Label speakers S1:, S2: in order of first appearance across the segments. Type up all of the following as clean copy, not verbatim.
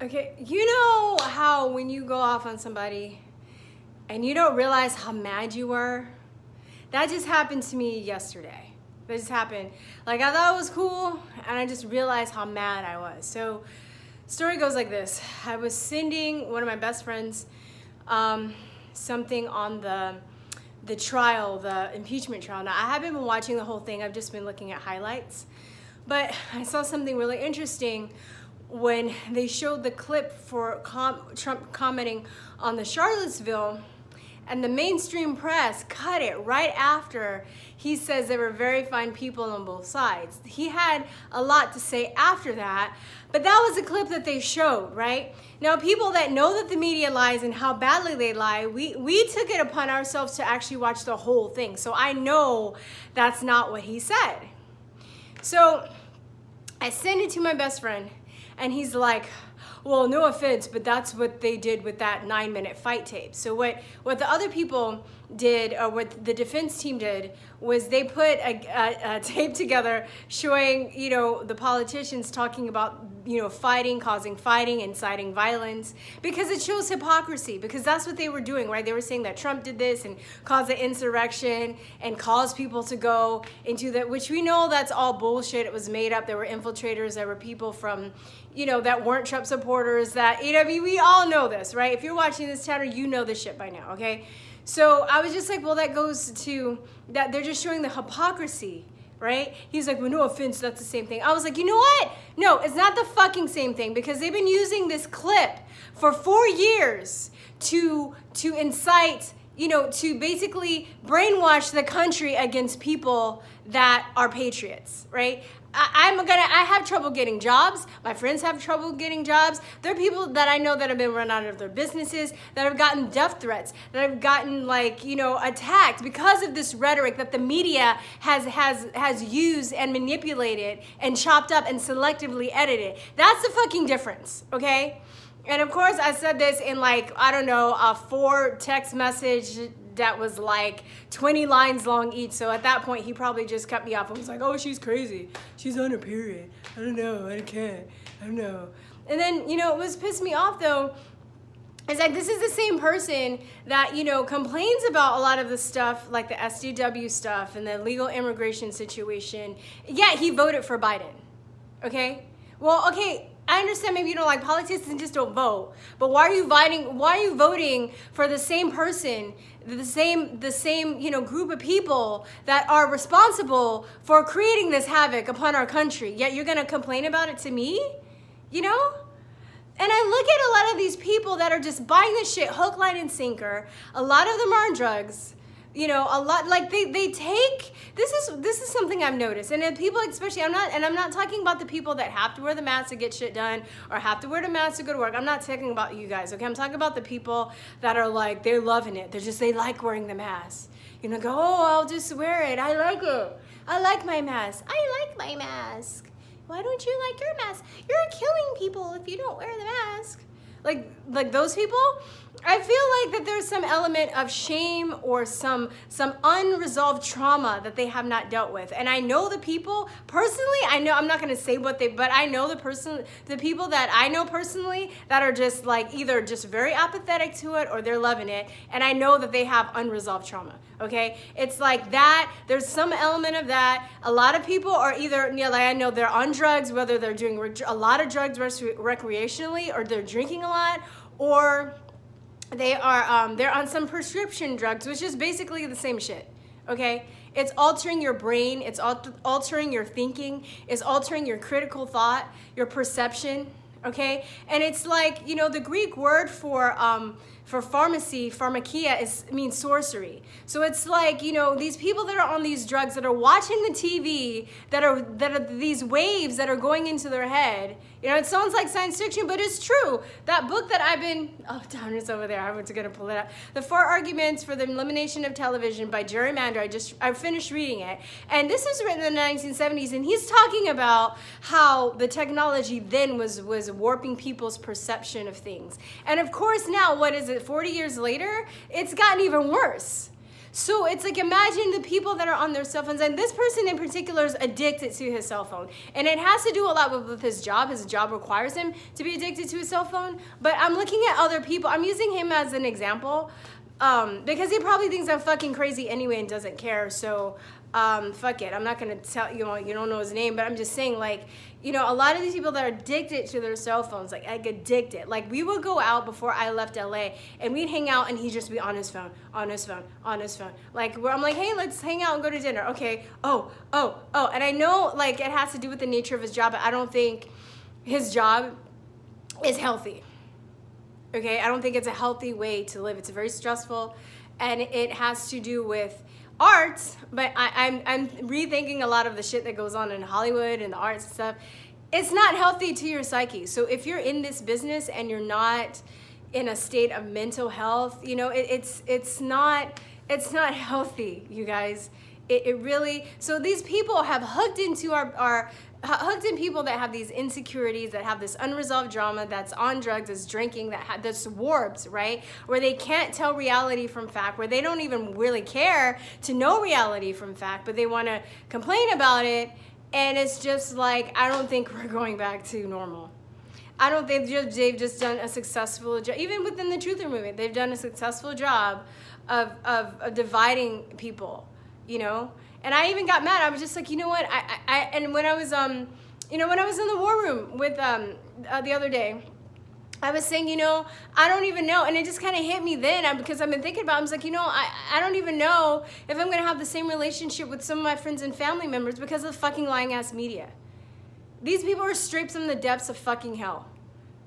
S1: Okay, you know how when you go off on somebody and you don't realize how mad you were? That just happened to me yesterday. That just happened. Like, I thought it was cool, and I just realized how mad I was. So, story goes like this. I was sending one of my best friends something on the trial, the impeachment trial. Now, I haven't been watching the whole thing. I've just been looking at highlights. But I saw something really interesting when they showed the clip for Trump commenting on the Charlottesville, and the mainstream press cut it right after he says there were very fine people on both sides. He had a lot to say after that, but that was a clip that they showed, right? Now, people that know that the media lies and how badly they lie, we took it upon ourselves to actually watch the whole thing. So I know that's not what he said. So I sent it to my best friend, and he's like, well, no offense, but that's what they did with that 9-minute fight tape. So what the other people did, or what the defense team did, was they put a tape together showing, you know, the politicians talking about, you know, fighting, causing fighting, inciting violence, because it shows hypocrisy, because that's what they were doing, right? They were saying that Trump did this and caused an insurrection and caused people to go into that, which we know that's all bullshit. It was made up. There were infiltrators. There were people from, you know, that weren't Trump supporters that, you know, I mean, we all know this, right? If you're watching this channel, you know this shit by now, okay? So I was just like, well, that goes to that they're just showing the hypocrisy, right? He's like, well, no offense, that's the same thing. I was like, you know what? No, it's not the fucking same thing, because they've been using this clip for 4 years to incite, you know, to basically brainwash the country against people that are patriots, right? I have trouble getting jobs. My friends have trouble getting jobs. There are people that I know that have been run out of their businesses, that have gotten death threats, that have gotten, like, you know, attacked because of this rhetoric that the media has used and manipulated and chopped up and selectively edited. That's the fucking difference, okay? And of course, I said this in, like, I don't know, a 4 text message that was like 20 lines long each. So at that point, he probably just cut me off and was like, oh, she's crazy. She's on her period. I don't know. I can't. I don't know. And then, you know, it was pissed me off, though. It's like, this is the same person that, you know, complains about a lot of the stuff, like the SDW stuff and the legal immigration situation. Yet he voted for Biden. Okay? Well, okay, I understand maybe you don't like politics and just don't vote, but why are you voting for the same person, the same, you know, group of people that are responsible for creating this havoc upon our country, yet you're gonna complain about it to me? You know? And I look at a lot of these people that are just buying this shit hook, line, and sinker. A lot of them are on drugs. You know, a lot, like they take, this is something I've noticed. And then people, especially, I'm not talking about the people that have to wear the mask to get shit done or have to wear the mask to go to work. I'm not talking about you guys, okay? I'm talking about the people that are like, they're loving it. They like wearing the mask. You know, go, oh, I'll just wear it. I like it. I like my mask. I like my mask. Why don't you like your mask? You're killing people if you don't wear the mask. Like those people, I feel like that there's some element of shame or some unresolved trauma that they have not dealt with. And I know the people personally, I'm not gonna say but I know the people that I know personally that are just like either just very apathetic to it or they're loving it. And I know that they have unresolved trauma, okay? It's like that, there's some element of that. A lot of people are either, you know, like I know they're on drugs, whether they're doing a lot of drugs recreationally or they're drinking a lot, or they are they're on some prescription drugs, which is basically the same shit, okay? It's altering your brain, it's altering your thinking, it's altering your critical thought, your perception, okay? And it's like, you know, the Greek word for pharmacy, pharmakia, means sorcery. So it's like, you know, these people that are on these drugs, that are watching the TV, that are these waves that are going into their head. You know, it sounds like science fiction, but it's true. That book that oh, down it's over there. I was gonna pull it up. The 4 Arguments for the Elimination of Television by Jerry Mander. I finished reading it. And this was written in the 1970s, and he's talking about how the technology then was warping people's perception of things. And of course now, what is it, 40 years later, it's gotten even worse. So it's like, imagine the people that are on their cell phones, and this person in particular is addicted to his cell phone. And it has to do a lot with his job. His job requires him to be addicted to his cell phone. But I'm looking at other people. I'm using him as an example because he probably thinks I'm fucking crazy anyway and doesn't care. So fuck it. I'm not going to tell you, you don't know his name, but I'm just saying, like, you know, a lot of these people that are addicted to their cell phones, like addicted. Like, we would go out before I left LA and we'd hang out and he'd just be on his phone, on his phone, on his phone. Like, where I'm like, hey, let's hang out and go to dinner. Okay. Oh. And I know, like, it has to do with the nature of his job, but I don't think his job is healthy. Okay. I don't think it's a healthy way to live. It's very stressful, and it has to do with arts, but I'm rethinking a lot of the shit that goes on in Hollywood and the arts and stuff. It's not healthy to your psyche. So if you're in this business and you're not in a state of mental health, you know, it's not healthy, you guys. It really, so these people have hooked into hooked in people that have these insecurities, that have this unresolved drama, that's on drugs, that's drinking, that's warped, right? Where they can't tell reality from fact, where they don't even really care to know reality from fact, but they want to complain about it. And it's just like, I don't think we're going back to normal. I don't think they've just done a successful job, even within the Truther movement, they've done a successful job of dividing people, you know? And I even got mad. I was just like, you know what? And when I was, you know, when I was in the war room with the other day, I was saying, you know, I don't even know. And it just kind of hit me then because I've been thinking about it. I was like, you know, I don't even know if I'm going to have the same relationship with some of my friends and family members because of the fucking lying ass media. These people are straight from the depths of fucking hell.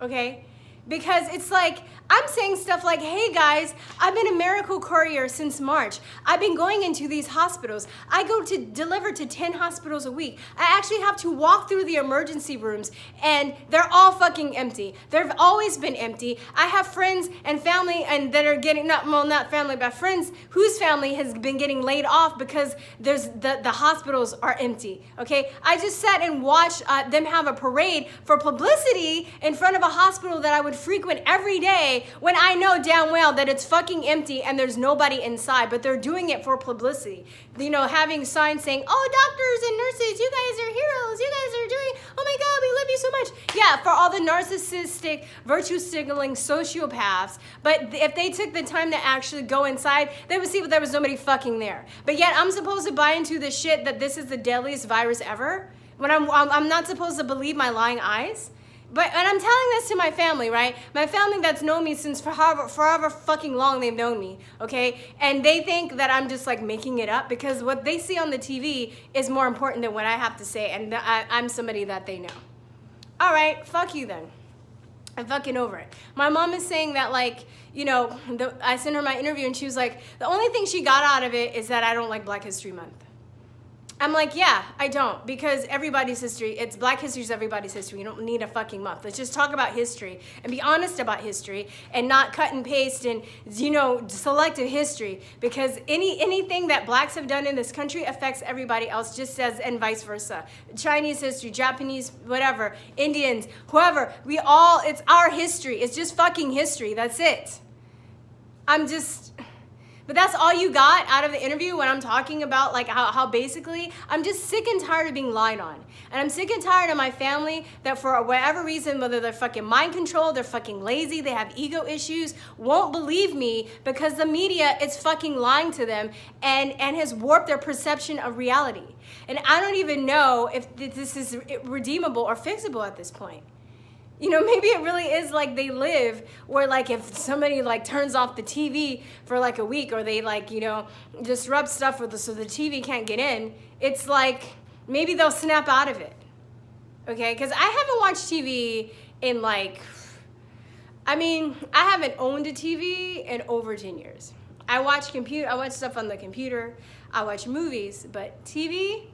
S1: Okay? Because it's like, I'm saying stuff like, hey guys, I've been a miracle courier since March. I've been going into these hospitals. I go to deliver to 10 hospitals a week. I actually have to walk through the emergency rooms and they're all fucking empty. They've always been empty. I have friends and family and that are getting, not family, but friends whose family has been getting laid off because there's the hospitals are empty, okay? I just sat and watched them have a parade for publicity in front of a hospital that I would frequent every day when I know damn well that it's fucking empty and there's nobody inside, but they're doing it for publicity. You know, having signs saying, oh, doctors and nurses, you guys are heroes, you guys are doing, oh my God, we love you so much. Yeah, for all the narcissistic, virtue signaling sociopaths, but if they took the time to actually go inside, they would see that there was nobody fucking there. But yet I'm supposed to buy into the shit that this is the deadliest virus ever, when I'm not supposed to believe my lying eyes. And I'm telling this to my family, right? My family that's known me since forever fucking long they've known me, okay? And they think that I'm just like making it up because what they see on the TV is more important than what I have to say, and I'm somebody that they know. All right, fuck you then. I'm fucking over it. My mom is saying that, like, you know, I sent her my interview and she was like, the only thing she got out of it is that I don't like Black History Month. I'm like, yeah, I don't, because everybody's history, it's Black history is everybody's history. You don't need a fucking month. Let's just talk about history and be honest about history and not cut and paste and, you know, selective history, because anything that Blacks have done in this country affects everybody else just as, and vice versa. Chinese history, Japanese, whatever, Indians, whoever, it's our history. It's just fucking history. That's it. But that's all you got out of the interview when I'm talking about like how basically I'm just sick and tired of being lied on. And I'm sick and tired of my family that for whatever reason, whether they're fucking mind controlled, they're fucking lazy, they have ego issues, won't believe me because the media is fucking lying to them and has warped their perception of reality. And I don't even know if this is redeemable or fixable at this point. You know, maybe it really is like they live where like if somebody like turns off the TV for like a week or they like, you know, disrupt stuff so the TV can't get in, it's like maybe they'll snap out of it. Okay, because I haven't watched TV in like, I haven't owned a TV in over 10 years. I watch stuff on the computer, I watch movies, but TV,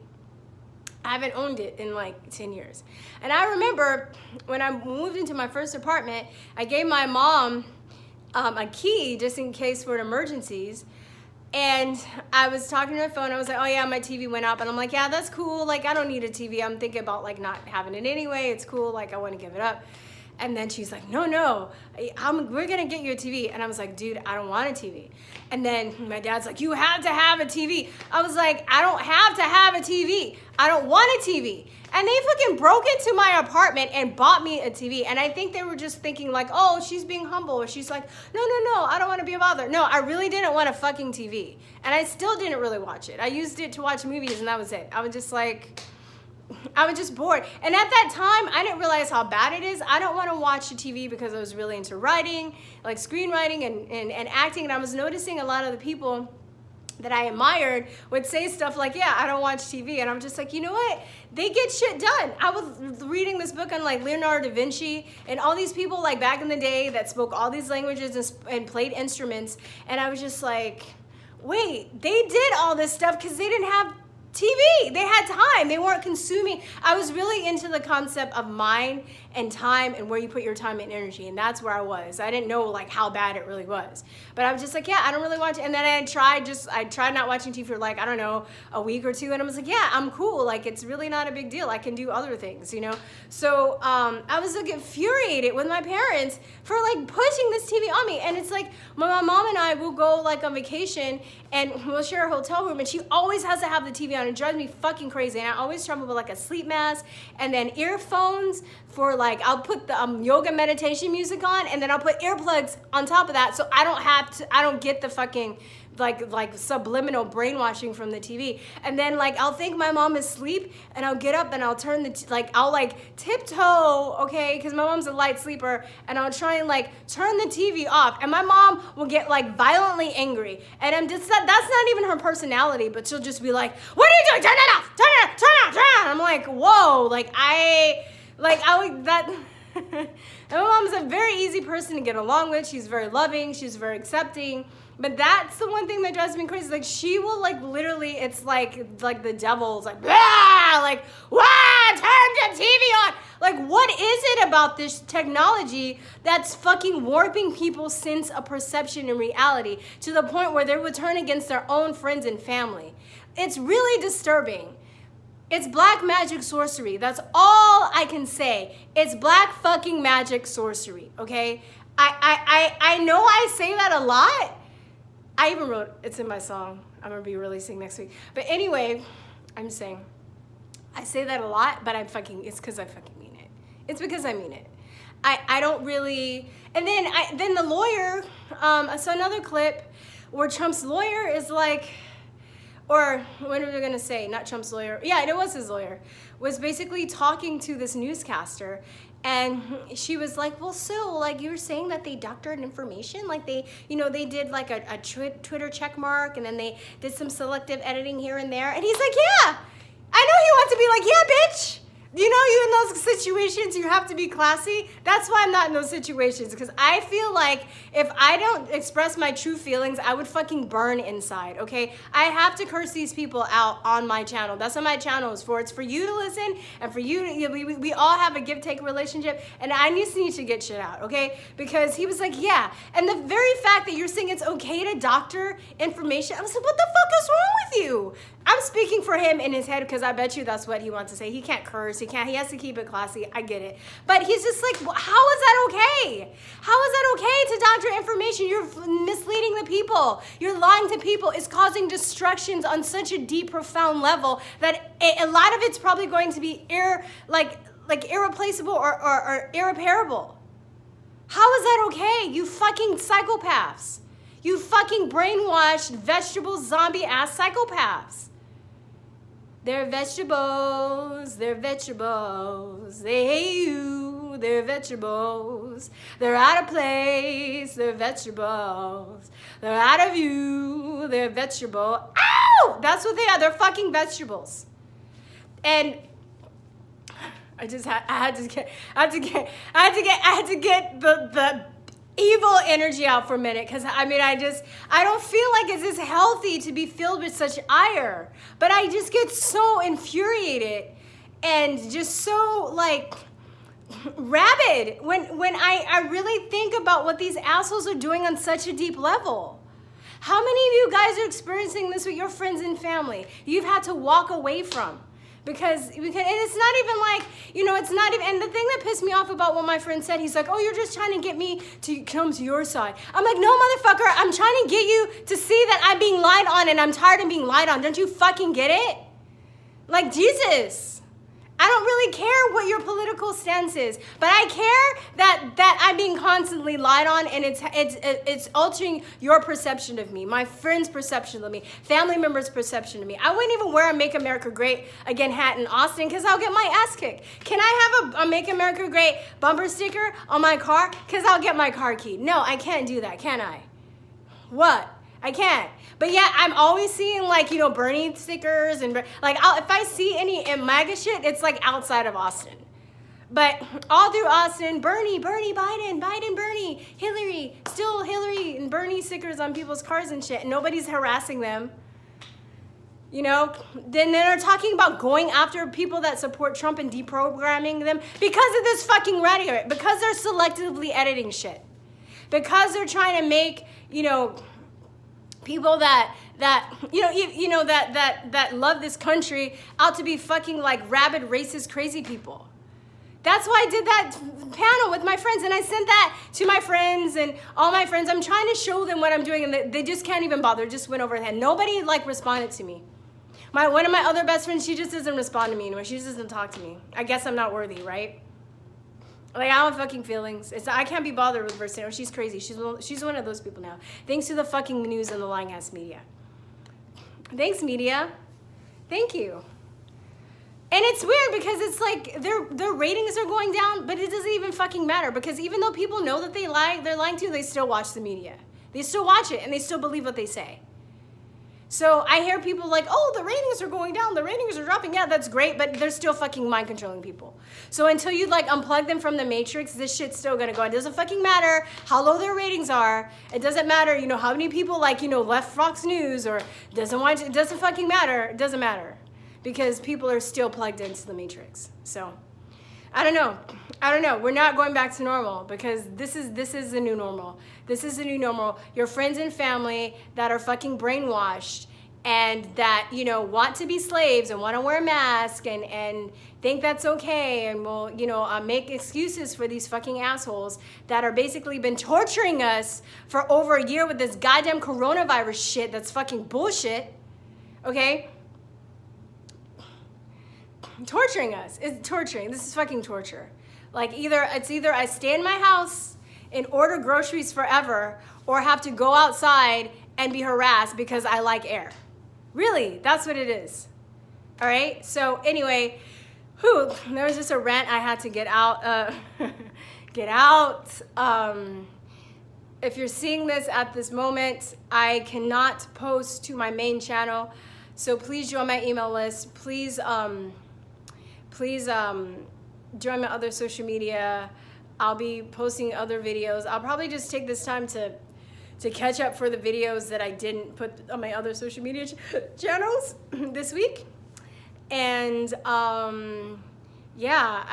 S1: I haven't owned it in like 10 years. And I remember when I moved into my first apartment, I gave my mom a key just in case for emergencies. And I was talking to my phone. I was like, oh yeah, my TV went up. And I'm like, yeah, that's cool. Like, I don't need a TV. I'm thinking about like not having it anyway. It's cool. Like, I want to give it up. And then she's like, no, we're gonna get you a TV. And I was like, dude, I don't want a TV. And then my dad's like, you have to have a TV. I was like, I don't have to have a TV. I don't want a TV. And they fucking broke into my apartment and bought me a TV. And I think they were just thinking like, oh, she's being humble. Or she's like, no, I don't want to be a bother. No, I really didn't want a fucking TV. And I still didn't really watch it. I used it to watch movies and that was it. I was just bored. And at that time, I didn't realize how bad it is. I don't want to watch the TV because I was really into writing, like screenwriting and acting. And I was noticing a lot of the people that I admired would say stuff like, yeah, I don't watch TV. And I'm just like, you know what? They get shit done. I was reading this book on like Leonardo da Vinci and all these people like back in the day that spoke all these languages and played instruments. And I was just like, wait, they did all this stuff because they didn't have TV. They had time. They weren't consuming. I was really into the concept of mind and time and where you put your time and energy. And that's where I was. I didn't know like how bad it really was. But I was just like, yeah, I don't really watch it. And then I tried not watching TV for like, I don't know, a week or two. And I was like, yeah, I'm cool. Like, it's really not a big deal. I can do other things, you know? So I was like infuriated with my parents for like pushing this TV on me. And it's like, my mom and I will go like on vacation and we'll share a hotel room and she always has to have the TV on. It drives me fucking crazy. And I always travel with like a sleep mask and then earphones for like, I'll put the yoga meditation music on and then I'll put earplugs on top of that so I don't get the fucking like subliminal brainwashing from the TV. And then like I'll think my mom is asleep and I'll get up and I'll turn I'll tiptoe, okay, because my mom's a light sleeper, and I'll try and like turn the TV off and my mom will get like violently angry. And I'm just, that's not even her personality, but she'll just be like, what are you doing? Turn it off, turn it off. I'm like, whoa, and my mom's a very easy person to get along with. She's very loving. She's very accepting. But that's the one thing that drives me crazy. Like, she will, like, literally, it's like the devil's like, blah! Like, wah! Turn the TV on! Like, what is it about this technology that's fucking warping people's sense of perception and reality to the point where they would turn against their own friends and family? It's really disturbing. It's black magic sorcery. That's all I can say. It's black fucking magic sorcery, okay? I know I say that a lot. I even wrote, it's in my song I'm gonna be releasing next week. But anyway, I'm just saying, I say that a lot, but it's because I fucking mean it. It's because I mean it. I don't really, and then the lawyer, so another clip where Trump's lawyer is like, or what are we gonna say? Not Trump's lawyer. Yeah, it was his lawyer. Was basically talking to this newscaster, and she was like, "Well, so like you were saying that they doctored information, like they did like a Twitter check mark, and then they did some selective editing here and there." And he's like, "Yeah, I know he wants to be like, yeah, bitch. You know, you in those situations, you have to be classy." That's why I'm not in those situations, because I feel like if I don't express my true feelings, I would fucking burn inside, okay? I have to curse these people out on my channel. That's what my channel is for. It's for you to listen, and for you to, we all have a give-take relationship, and I just need to get shit out, okay? Because he was like, yeah, and the very fact that you're saying it's okay to doctor information, I was like, what the fuck is wrong with you? I'm speaking for him in his head, because I bet you that's what he wants to say. He can't curse. He has to keep it classy. I get it. But he's just like, how is that okay? How is that okay to doctor information? You're misleading the people. You're lying to people. It's causing destructions on such a deep, profound level that a lot of it's probably going to be irreplaceable or irreparable. How is that okay? You fucking psychopaths. You fucking brainwashed, vegetable, zombie-ass psychopaths. They're vegetables, they hate you, they're vegetables. They're out of place, they're vegetables. They're out of you, they're vegetable. Ow! That's what they are, they're fucking vegetables. And I had to get the evil energy out for a minute, because I don't feel like it's just healthy to be filled with such ire, but I just get so infuriated and just so like rabid when I really think about what these assholes are doing on such a deep level. How many of you guys are experiencing this with your friends and family you've had to walk away from Because and it's not even like, it's not even, and the thing that pissed me off about what my friend said, he's like, oh, you're just trying to get me to come to your side. I'm like, no, motherfucker, I'm trying to get you to see that I'm being lied on and I'm tired of being lied on. Don't you fucking get it? Like, Jesus. I don't really care what your political stance is, but I care that I'm being constantly lied on, and it's altering your perception of me, my friends' perception of me, family members' perception of me. I wouldn't even wear a Make America Great Again hat in Austin because I'll get my ass kicked. Can I have a Make America Great bumper sticker on my car? Because I'll get my car keyed. No, I can't do that, can I? What? I can't. But yeah, I'm always seeing like, Bernie stickers and like if I see any MAGA shit, it's like outside of Austin. But all through Austin, Bernie, Biden, Bernie, Hillary, still Hillary and Bernie stickers on people's cars and shit. And nobody's harassing them. Then they're talking about going after people that support Trump and deprogramming them because of this fucking rhetoric, because they're selectively editing shit. Because they're trying to make, people that love this country out to be fucking like rabid, racist, crazy people. That's why I did that panel with my friends, and I sent that to my friends and all my friends. I'm trying to show them what I'm doing, and they just can't even bother. It just went over their head. Nobody like responded to me. One of my other best friends, she just doesn't respond to me anymore. She just doesn't talk to me. I guess I'm not worthy, right? Like, I don't have fucking feelings. I can't be bothered with her saying, oh, she's crazy. She's one of those people now. Thanks to the fucking news and the lying ass media. Thanks, media. Thank you. And it's weird because it's like their ratings are going down, but it doesn't even fucking matter because even though people know that they're lying to you, they still watch the media. They still watch it and they still believe what they say. So I hear people like, oh, the ratings are going down, the ratings are dropping. Yeah, that's great, but they're still fucking mind controlling people. So until you like unplug them from the matrix, this shit's still gonna go. It doesn't fucking matter how low their ratings are. It doesn't matter, how many people like, left Fox News or doesn't watch. It doesn't fucking matter. It doesn't matter because people are still plugged into the matrix. So I don't know. We're not going back to normal because this is the new normal. This is the new normal. Your friends and family that are fucking brainwashed and that, want to be slaves and want to wear a mask and think that's okay and will, make excuses for these fucking assholes that are basically been torturing us for over a year with this goddamn coronavirus shit that's fucking bullshit. Okay? Torturing us. It's torturing. This is fucking torture. Like it's either I stay in my house and order groceries forever or have to go outside and be harassed because I like air. Really, that's what it is. All right? So anyway, there was just a rant I had to get out. If you're seeing this at this moment, I cannot post to my main channel. So please join my email list. Please join my other social media. I'll be posting other videos. I'll probably just take this time to catch up for the videos that I didn't put on my other social media channels this week. And yeah,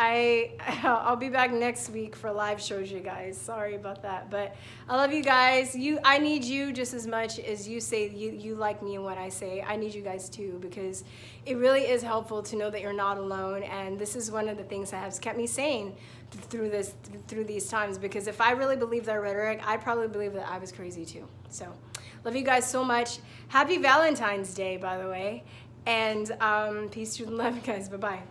S1: I'll be back next week for live shows, you guys. Sorry about that, but I love you guys. I need you just as much as you say you like me and what I say. I need you guys too, because it really is helpful to know that you're not alone. And this is one of the things that has kept me sane through these times, because if I really believed that rhetoric, I'd probably believe that I was crazy too. So love you guys so much. Happy Valentine's Day, by the way. And peace, truth, and love, guys. Bye-bye.